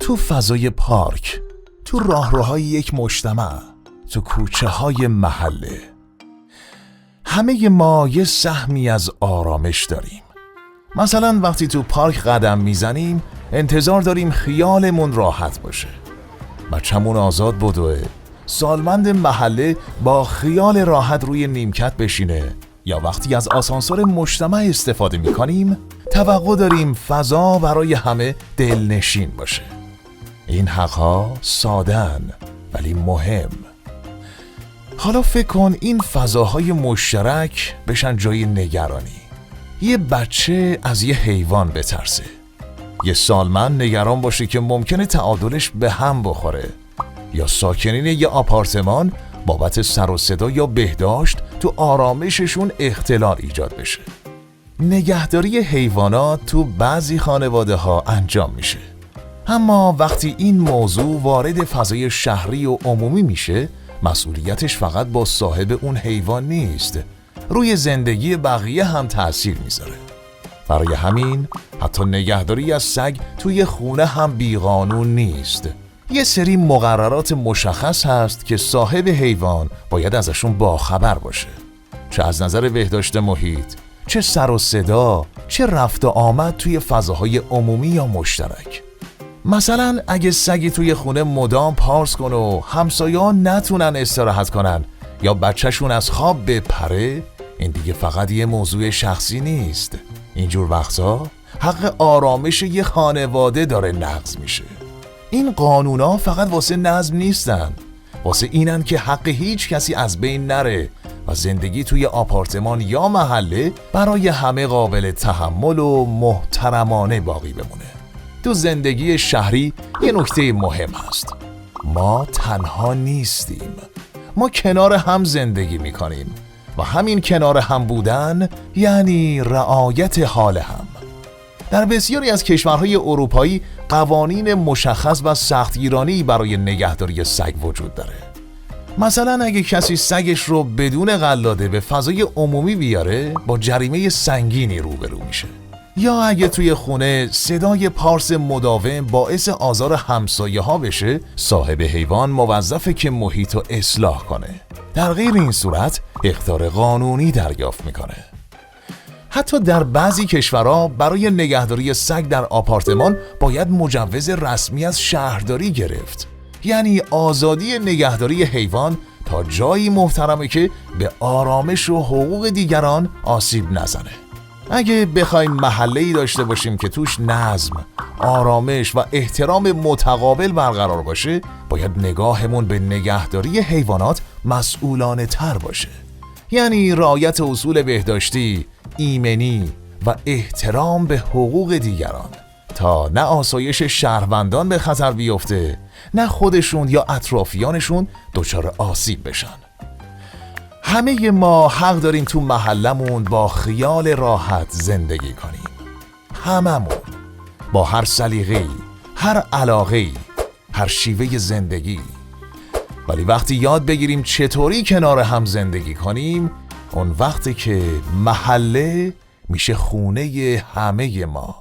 تو فضای پارک، تو راهروهای یک مجتمع، تو کوچه های محله، همه ما یه سهمی از آرامش داریم. مثلا وقتی تو پارک قدم میزنیم انتظار داریم خیالمون راحت باشه، بچمون آزاد بدوه، سالمند محله با خیال راحت روی نیمکت بشینه، یا وقتی از آسانسور مجتمع استفاده میکنیم توقع داریم فضا برای همه دلنشین باشه. این حقها سادن ولی مهم. حالا فکر کن این فضاهای مشترک بشن جای نگرانی. یه بچه از یه حیوان بترسه، یه سالمند نگران باشه که ممکنه تعادلش به هم بخوره، یا ساکنین یه آپارتمان بابت سر و صدا یا بهداشت تو آرامششون اختلال ایجاد بشه. نگهداری حیوانات تو بعضی خانواده ها انجام میشه، اما وقتی این موضوع وارد فضای شهری و عمومی میشه مسئولیتش فقط با صاحب اون حیوان نیست، روی زندگی بقیه هم تأثیر میذاره. برای همین حتی نگهداری از سگ توی خونه هم بیقانون نیست. یه سری مقررات مشخص هست که صاحب حیوان باید ازشون باخبر باشه، چه از نظر بهداشت محیط، چه سر و صدا، چه رفت و آمد توی فضاهای عمومی یا مشترک. مثلا اگه سگی توی خونه مدام پارس کنه و همسایه‌ها نتونن استراحت کنن یا بچه‌شون از خواب بپره، این دیگه فقط یه موضوع شخصی نیست. اینجور وقتا حق آرامش یه خانواده داره نقض میشه. این قانونا فقط واسه نظم نیستن، واسه اینن که حق هیچ کسی از بین نره و زندگی توی آپارتمان یا محله برای همه قابل تحمل و محترمانه باقی بمونه. تو زندگی شهری یه نکته مهم هست: ما تنها نیستیم، ما کنار هم زندگی میکنیم و همین کنار هم بودن یعنی رعایت حال هم. در بسیاری از کشورهای اروپایی قوانین مشخص و سختگیرانه‌ای برای نگهداری سگ وجود داره. مثلا اگه کسی سگش رو بدون قلاده به فضای عمومی بیاره با جریمه سنگینی روبرو میشه. یا اگه توی خونه صدای پارس مداوم باعث آزار همسایه ها بشه، صاحب حیوان موظفه که محیط رو اصلاح کنه. در غیر این صورت اخطار قانونی دریافت میکنه. حتی در بعضی کشورها برای نگهداری سگ در آپارتمان باید مجوز رسمی از شهرداری گرفت. یعنی آزادی نگهداری حیوان تا جایی محترمه که به آرامش و حقوق دیگران آسیب نزنه. اگه بخوایم محله‌ای داشته باشیم که توش نظم، آرامش و احترام متقابل برقرار باشه، باید نگاهمون به نگهداری حیوانات مسئولانه تر باشه. یعنی رعایت اصول بهداشتی، ایمنی و احترام به حقوق دیگران، تا نه آسایش شهروندان به خطر بیفته، نه خودشون یا اطرافیانشون دچار آسیب بشن. همه ما حق داریم تو محلمون با خیال راحت زندگی کنیم. هممون، با هر سلیقه‌ای، هر علاقه‌ای، هر شیوه زندگی. ولی وقتی یاد بگیریم چطوری کنار هم زندگی کنیم، اون وقتی که محله میشه خونه همه ما.